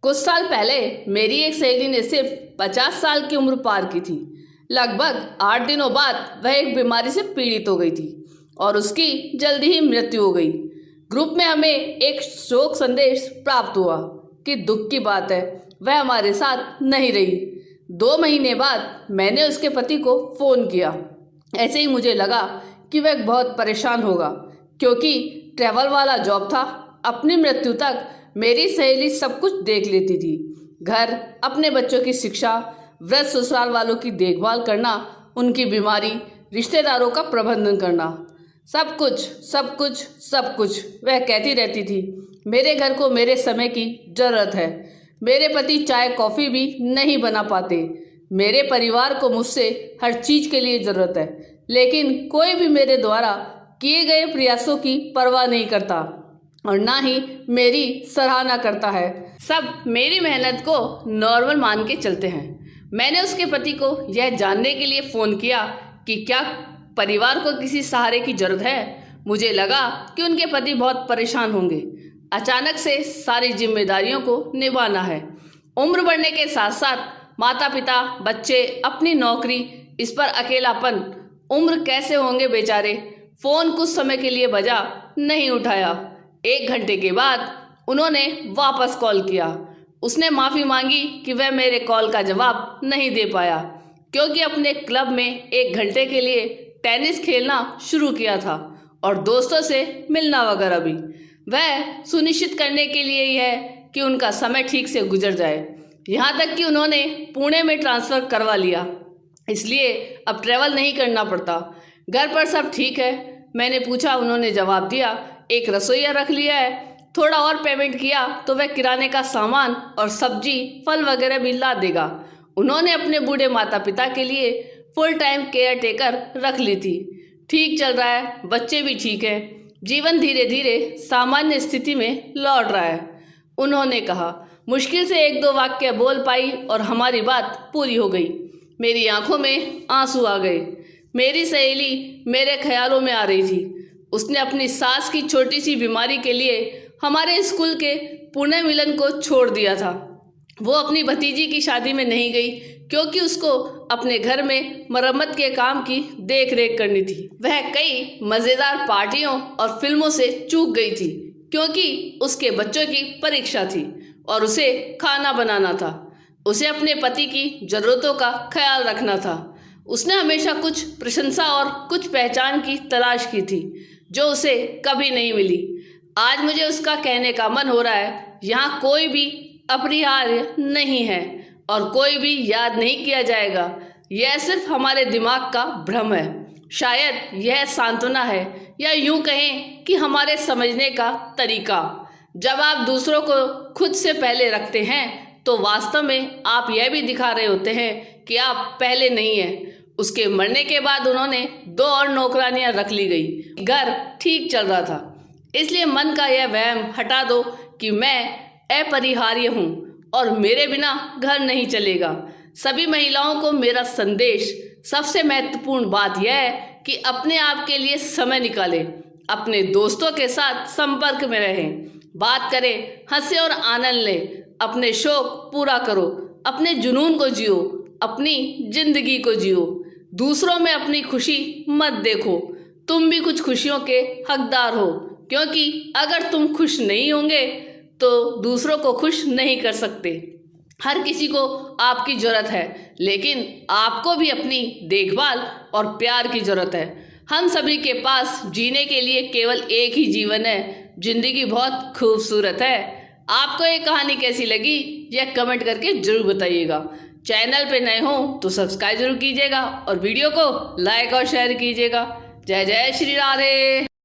कुछ साल पहले मेरी एक सहेली ने सिर्फ 50 साल की उम्र पार की थी। लगभग 8 दिनों बाद वह एक बीमारी से पीड़ित हो गई थी और उसकी जल्दी ही मृत्यु हो गई। ग्रुप में हमें एक शोक संदेश प्राप्त हुआ कि दुख की बात है, वह हमारे साथ नहीं रही। 2 महीने बाद मैंने उसके पति को फ़ोन किया। ऐसे ही मुझे लगा कि वह बहुत परेशान होगा, क्योंकि ट्रैवल वाला जॉब था। अपनी मृत्यु तक मेरी सहेली सब कुछ देख लेती थी। घर, अपने बच्चों की शिक्षा, वृद्ध ससुराल वालों की देखभाल करना, उनकी बीमारी, रिश्तेदारों का प्रबंधन करना, सब कुछ वह कहती रहती थी। मेरे घर को मेरे समय की ज़रूरत है। मेरे पति चाय कॉफ़ी भी नहीं बना पाते। मेरे परिवार को मुझसे हर चीज़ के लिए ज़रूरत है, लेकिन कोई भी मेरे द्वारा किए गए प्रयासों की परवाह नहीं करता और ना ही मेरी सराहना करता है। सब मेरी मेहनत को नॉर्मल मान के चलते हैं। मैंने उसके पति को यह जानने के लिए फ़ोन किया कि क्या परिवार को किसी सहारे की ज़रूरत है। मुझे लगा कि उनके पति बहुत परेशान होंगे। अचानक से सारी जिम्मेदारियों को निभाना है। उम्र बढ़ने के साथ साथ माता पिता, बच्चे, अपनी नौकरी, इस पर अकेलापन। उम्र कैसे होंगे बेचारे। फ़ोन कुछ समय के लिए बजा, नहीं उठाया। 1 घंटे के बाद उन्होंने वापस कॉल किया। उसने माफ़ी मांगी कि वह मेरे कॉल का जवाब नहीं दे पाया, क्योंकि अपने क्लब में 1 घंटे के लिए टेनिस खेलना शुरू किया था और दोस्तों से मिलना वगैरह भी। वह सुनिश्चित करने के लिए ही है कि उनका समय ठीक से गुजर जाए। यहाँ तक कि उन्होंने पुणे में ट्रांसफ़र करवा लिया, इसलिए अब ट्रैवल नहीं करना पड़ता। घर पर सब ठीक है, मैंने पूछा। उन्होंने जवाब दिया, एक रसोइया रख लिया है। थोड़ा और पेमेंट किया तो वह किराने का सामान और सब्जी, फल वगैरह भी ला देगा। उन्होंने अपने बूढ़े माता पिता के लिए फुल टाइम केयर टेकर रख ली थी। ठीक चल रहा है, बच्चे भी ठीक हैं। जीवन धीरे धीरे सामान्य स्थिति में लौट रहा है। उन्होंने कहा। मुश्किल से 1-2 वाक्य बोल पाई और हमारी बात पूरी हो गई। मेरी आंखों में आंसू आ गए। मेरी सहेली मेरे ख्यालों में आ रही थी। उसने अपनी सास की छोटी सी बीमारी के लिए हमारे स्कूल के पुणे मिलन को छोड़ दिया था। वो अपनी भतीजी की शादी में नहीं गई, क्योंकि उसको अपने घर में मरम्मत के काम की देख रेख करनी थी। वह कई मज़ेदार पार्टियों और फिल्मों से चूक गई थी, क्योंकि उसके बच्चों की परीक्षा थी और उसे खाना बनाना था। उसे अपने पति की ज़रूरतों का ख्याल रखना था। उसने हमेशा कुछ प्रशंसा और कुछ पहचान की तलाश की थी, जो उसे कभी नहीं मिली। आज मुझे उसका कहने का मन हो रहा है, यहाँ कोई भी अपरिहार्य नहीं है और कोई भी याद नहीं किया जाएगा। यह सिर्फ हमारे दिमाग का भ्रम है। शायद यह सांत्वना है, या यूं कहें कि हमारे समझने का तरीका। जब आप दूसरों को खुद से पहले रखते हैं, तो वास्तव में आप यह भी दिखा रहे होते हैं कि आप पहले नहीं हैं। उसके मरने के बाद उन्होंने 2 और नौकरानियां रख ली गई। घर ठीक चल रहा था, इसलिए मन का यह वहम हटा दो कि मैं अपरिहार्य हूँ और मेरे बिना घर नहीं चलेगा। सभी महिलाओं को मेरा संदेश, सबसे महत्वपूर्ण बात यह है कि अपने आप के लिए समय निकालें, अपने दोस्तों के साथ संपर्क में रहें, बात करें, हंसे और आनंद लें, अपने शौक पूरा करो, अपने जुनून को जियो, अपनी जिंदगी को जियो। दूसरों में अपनी खुशी मत देखो। तुम भी कुछ खुशियों के हकदार हो, क्योंकि अगर तुम खुश नहीं होंगे तो दूसरों को खुश नहीं कर सकते। हर किसी को आपकी ज़रूरत है, लेकिन आपको भी अपनी देखभाल और प्यार की ज़रूरत है। हम सभी के पास जीने के लिए केवल एक ही जीवन है। जिंदगी बहुत खूबसूरत है। आपको ये कहानी कैसी लगी, यह कमेंट करके ज़रूर बताइएगा। चैनल पे नए हो तो सब्सक्राइब जरूर कीजिएगा और वीडियो को लाइक और शेयर कीजिएगा। जय जय श्री राधे।